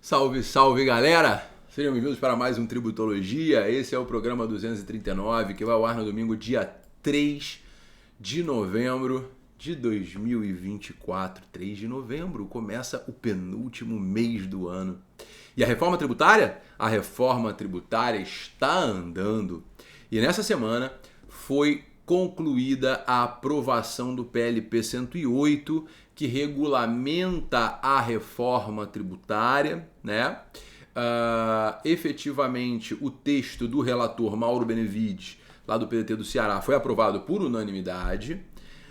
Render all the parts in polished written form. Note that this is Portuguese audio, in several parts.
Salve, salve galera! Sejam bem-vindos para mais um Tributologia. Esse é o programa 239 que vai ao ar no domingo, dia 3 de novembro de 2024. 3 de novembro começa o penúltimo mês do ano. E a reforma tributária? A reforma tributária está andando. E nessa semana foi concluída a aprovação do PLP 108, que regulamenta a reforma tributária, né? Efetivamente, o texto do relator Mauro Benevides, lá do PDT do Ceará, foi aprovado por unanimidade.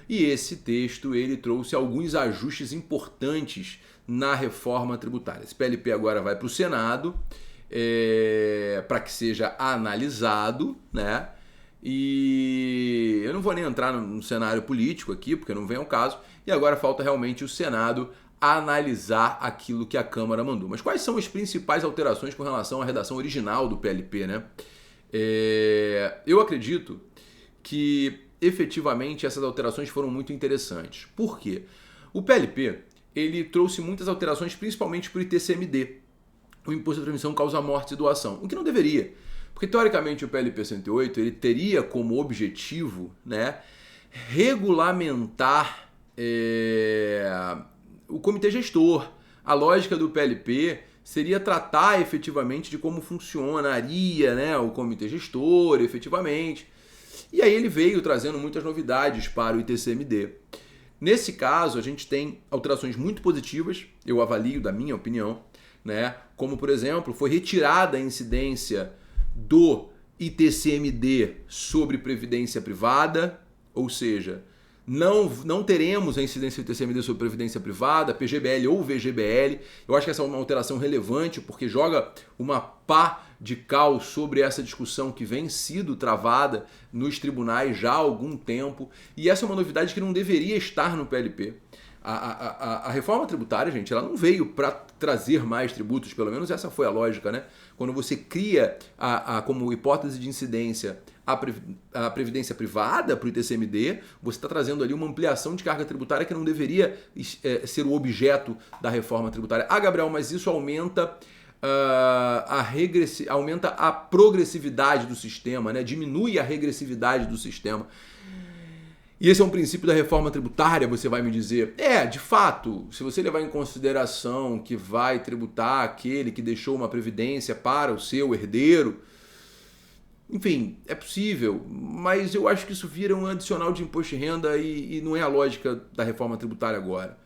E esse texto ele trouxe alguns ajustes importantes na reforma tributária. Esse PLP agora vai para o Senado para que seja analisado, né? E eu não vou nem entrar no cenário político aqui, porque não vem ao caso, e agora falta realmente o Senado analisar aquilo que a Câmara mandou. Mas quais são as principais alterações com relação à redação original do PLP, né? Eu acredito que efetivamente essas alterações foram muito interessantes. Por quê? O PLP ele trouxe muitas alterações, principalmente para o ITCMD, o Imposto de Transmissão Causa Morte e Doação, o que não deveria. Porque, teoricamente, o PLP 108 ele teria como objetivo, né, regulamentar o comitê gestor. A lógica do PLP seria tratar efetivamente de como funcionaria, né, o comitê gestor, efetivamente. E aí ele veio trazendo muitas novidades para o ITCMD. Nesse caso, a gente tem alterações muito positivas, eu avalio da minha opinião, né, como, por exemplo, foi retirada a incidência do ITCMD sobre previdência privada, ou seja, não teremos a incidência do ITCMD sobre previdência privada, PGBL ou VGBL. Eu acho que essa é uma alteração relevante porque joga uma pá de cal sobre essa discussão que vem sido travada nos tribunais já há algum tempo, e essa é uma novidade que não deveria estar no PLP. A reforma tributária, gente, ela não veio para trazer mais tributos, pelo menos essa foi a lógica, né? Quando você cria como hipótese de incidência a previdência privada para o ITCMD, você está trazendo ali uma ampliação de carga tributária que não deveria ser o objeto da reforma tributária. Gabriel, mas isso aumenta aumenta a progressividade do sistema, né? Diminui a regressividade do sistema. E esse é um princípio da reforma tributária, você vai me dizer. De fato, se você levar em consideração que vai tributar aquele que deixou uma previdência para o seu herdeiro, enfim, é possível, mas eu acho que isso vira um adicional de imposto de renda e não é a lógica da reforma tributária agora.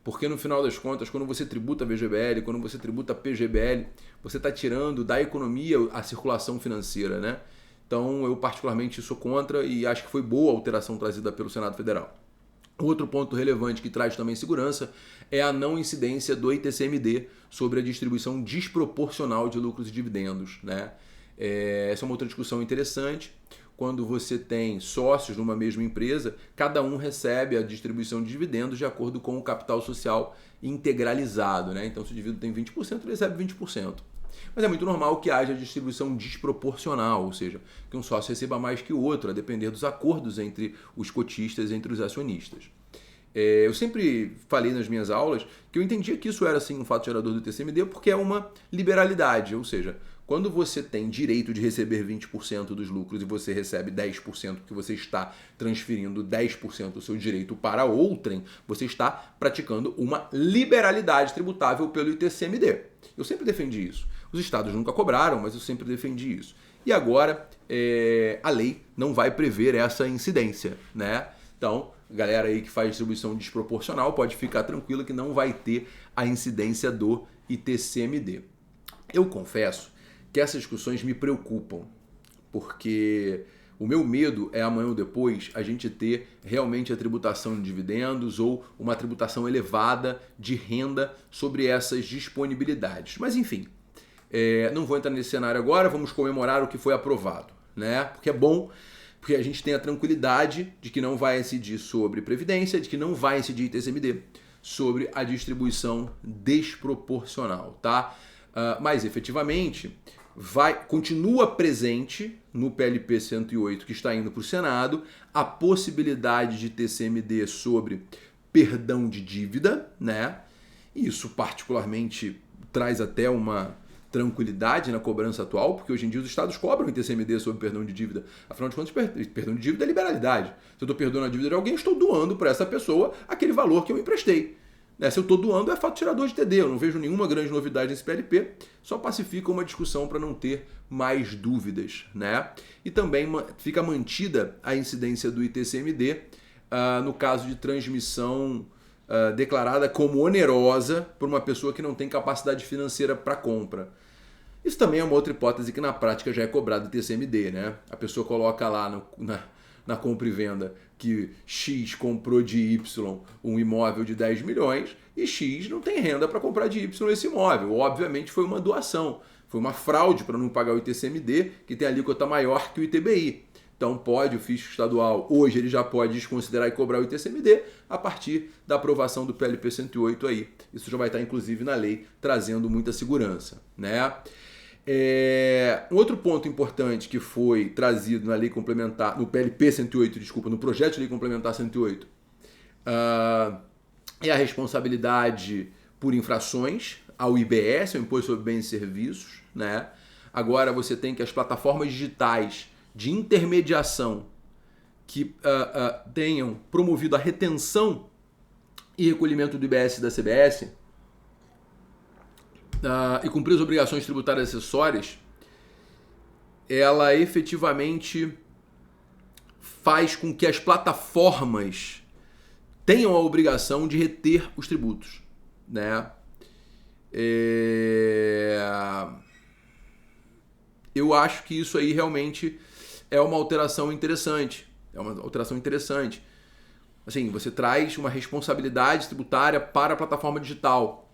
Porque no final das contas, quando você tributa VGBL, quando você tributa PGBL, você está tirando da economia a circulação financeira, né? Então, eu particularmente sou contra e acho que foi boa a alteração trazida pelo Senado Federal. Outro ponto relevante que traz também segurança é a não incidência do ITCMD sobre a distribuição desproporcional de lucros e dividendos, né? Essa é uma outra discussão interessante. Quando você tem sócios numa mesma empresa, cada um recebe a distribuição de dividendos de acordo com o capital social integralizado, né? Então, se o indivíduo tem 20%, ele recebe 20%. Mas é muito normal que haja distribuição desproporcional, ou seja, que um sócio receba mais que o outro, a depender dos acordos entre os cotistas, entre os acionistas. Eu sempre falei nas minhas aulas que eu entendia que isso era sim um fato gerador do TCMD porque é uma liberalidade, ou seja, quando você tem direito de receber 20% dos lucros e você recebe 10% porque você está transferindo 10% do seu direito para outrem, você está praticando uma liberalidade tributável pelo ITCMD. Eu sempre defendi isso. Os estados nunca cobraram, mas eu sempre defendi isso. E agora a lei não vai prever essa incidência, né? Então, galera aí que faz distribuição desproporcional pode ficar tranquila que não vai ter a incidência do ITCMD. Eu confesso que essas discussões me preocupam, porque o meu medo é amanhã ou depois a gente ter realmente a tributação de dividendos ou uma tributação elevada de renda sobre essas disponibilidades. Mas enfim, não vou entrar nesse cenário agora, vamos comemorar o que foi aprovado, né? Porque é bom, porque a gente tem a tranquilidade de que não vai incidir sobre previdência, de que não vai incidir ITCMD sobre a distribuição desproporcional, tá? Mas efetivamente continua presente no PLP 108 que está indo para o Senado a possibilidade de TCMD sobre perdão de dívida, né? Isso particularmente traz até uma tranquilidade na cobrança atual, porque hoje em dia os estados cobram ITCMD sobre perdão de dívida. Afinal de contas, perdão de dívida é liberalidade. Se eu estou perdoando a dívida de alguém, estou doando para essa pessoa aquele valor que eu emprestei. Se eu estou doando, é fato tirador de TD. Eu não vejo nenhuma grande novidade nesse PLP, só pacifica uma discussão para não ter mais dúvidas. E também fica mantida a incidência do ITCMD no caso de transmissão declarada como onerosa por uma pessoa que não tem capacidade financeira para compra. Isso também é uma outra hipótese que na prática já é cobrado ITCMD. A pessoa coloca lá na compra e venda que X comprou de Y um imóvel de 10 milhões e X não tem renda para comprar de Y esse imóvel. Obviamente foi uma doação, foi uma fraude para não pagar o ITCMD, que tem alíquota maior que o ITBI. Então pode o fisco estadual, hoje ele já pode desconsiderar e cobrar o ITCMD a partir da aprovação do PLP 108 aí. Isso já vai estar inclusive na lei, trazendo muita segurança. Um outro ponto importante que foi trazido na lei complementar, no PLP 108, no projeto de lei complementar 108, é a responsabilidade por infrações ao IBS, ao Imposto sobre Bens e Serviços. Agora você tem que as plataformas digitais de intermediação que tenham promovido a retenção e recolhimento do IBS e da CBS e cumprir as obrigações tributárias acessórias, ela efetivamente faz com que as plataformas tenham a obrigação de reter os tributos. Eu acho que isso aí realmente é uma alteração interessante. Assim, você traz uma responsabilidade tributária para a plataforma digital.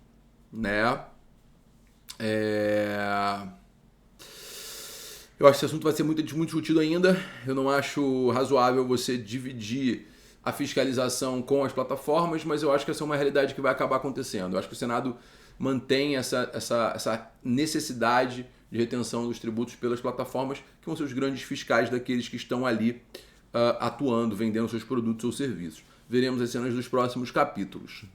Eu acho que esse assunto vai ser muito discutido ainda. Eu não acho razoável você dividir a fiscalização com as plataformas, mas eu acho que essa é uma realidade que vai acabar acontecendo. Eu acho que o Senado mantém essa necessidade de retenção dos tributos pelas plataformas, que vão ser os grandes fiscais daqueles que estão ali atuando, vendendo seus produtos ou serviços. Veremos as cenas dos próximos capítulos.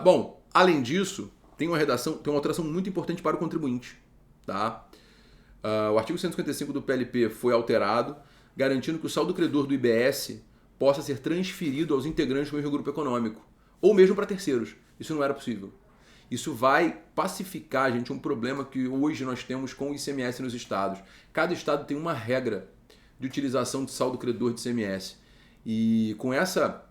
Bom, além disso, tem uma alteração muito importante para o contribuinte. O artigo 155 do PLP foi alterado, garantindo que o saldo credor do IBS possa ser transferido aos integrantes do mesmo grupo econômico, ou mesmo para terceiros. Isso não era possível. Isso vai pacificar, gente, um problema que hoje nós temos com o ICMS nos estados. Cada estado tem uma regra de utilização de saldo credor de ICMS. E com essa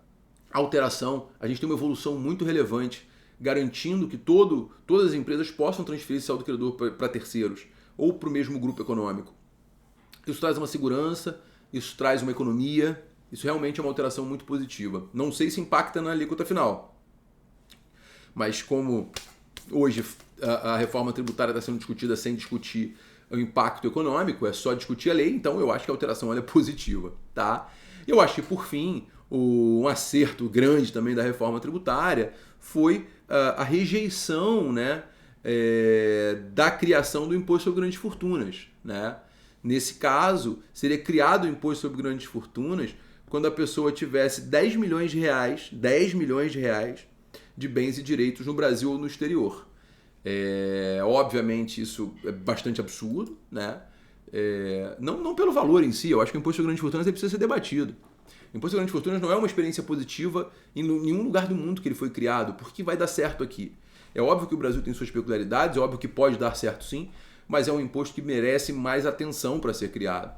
alteração, a gente tem uma evolução muito relevante, garantindo que todas as empresas possam transferir esse saldo credor para terceiros ou para o mesmo grupo econômico. Isso traz uma segurança, isso traz uma economia, isso realmente é uma alteração muito positiva. Não sei se impacta na alíquota final, mas como hoje a reforma tributária está sendo discutida sem discutir o impacto econômico, é só discutir a lei, então eu acho que a alteração é positiva. Eu acho que, por fim, um acerto grande também da reforma tributária foi a rejeição da criação do imposto sobre grandes fortunas. Nesse caso, seria criado o imposto sobre grandes fortunas quando a pessoa tivesse 10 milhões de reais de bens e direitos no Brasil ou no exterior. Obviamente isso é bastante absurdo, não pelo valor em si. Eu acho que o imposto sobre grandes fortunas precisa ser debatido. O imposto sobre grandes fortunas não é uma experiência positiva em nenhum lugar do mundo que ele foi criado, porque vai dar certo aqui. É óbvio que o Brasil tem suas peculiaridades, é óbvio que pode dar certo sim, mas é um imposto que merece mais atenção para ser criado.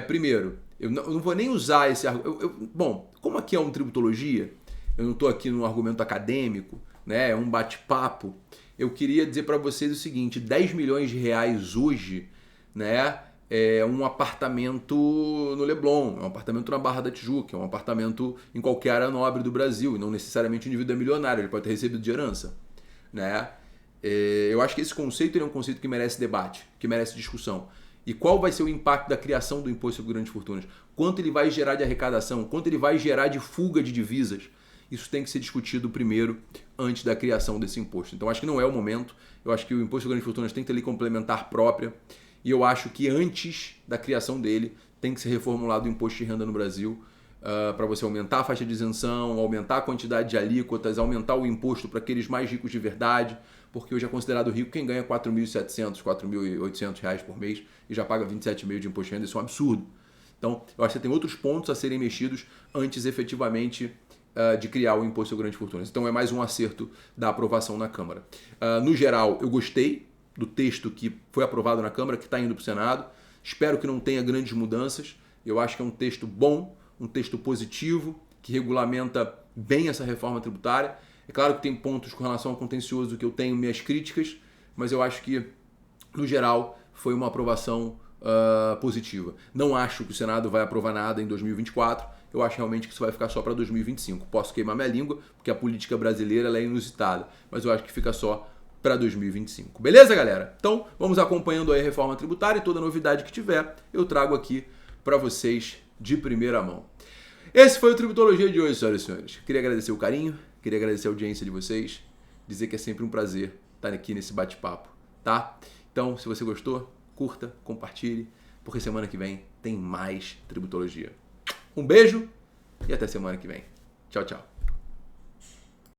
Primeiro, eu não vou nem usar esse argumento. Bom, como aqui é uma tributologia, eu não estou aqui num argumento acadêmico, é um bate-papo, eu queria dizer para vocês o seguinte: 10 milhões de reais hoje é um apartamento no Leblon, é um apartamento na Barra da Tijuca, é um apartamento em qualquer área nobre do Brasil, e não necessariamente o indivíduo é milionário, ele pode ter recebido de herança. Eu acho que esse conceito é um conceito que merece debate, que merece discussão. E qual vai ser o impacto da criação do imposto sobre grandes fortunas? Quanto ele vai gerar de arrecadação? Quanto ele vai gerar de fuga de divisas? Isso tem que ser discutido primeiro, antes da criação desse imposto. Então acho que não é o momento. Eu acho que o imposto sobre grandes fortunas tem que ter lei complementar própria. E eu acho que antes da criação dele tem que ser reformulado o imposto de renda no Brasil. para você aumentar a faixa de isenção, aumentar a quantidade de alíquotas, aumentar o imposto para aqueles mais ricos de verdade, porque hoje é considerado rico quem ganha R$ 4.700, R$ 4.800 por mês e já paga 27,5% de imposto de renda. Isso é um absurdo. Então, eu acho que você tem outros pontos a serem mexidos antes efetivamente de criar o imposto sobre grandes fortunas. Então, é mais um acerto da aprovação na Câmara. No geral, eu gostei do texto que foi aprovado na Câmara, que está indo para o Senado. Espero que não tenha grandes mudanças. Eu acho que é um texto bom, um texto positivo, que regulamenta bem essa reforma tributária. É claro que tem pontos com relação ao contencioso que eu tenho minhas críticas, mas eu acho que, no geral, foi uma aprovação positiva. Não acho que o Senado vai aprovar nada em 2024, eu acho realmente que isso vai ficar só para 2025. Posso queimar minha língua, porque a política brasileira ela é inusitada, mas eu acho que fica só para 2025. Beleza, galera? Então, vamos acompanhando aí a reforma tributária e toda novidade que tiver, eu trago aqui para vocês de primeira mão. Esse foi o Tributologia de hoje, senhoras e senhores. Queria agradecer o carinho, queria agradecer a audiência de vocês, dizer que é sempre um prazer estar aqui nesse bate-papo, tá? Então, se você gostou, curta, compartilhe, porque semana que vem tem mais Tributologia. Um beijo e até semana que vem. Tchau, tchau.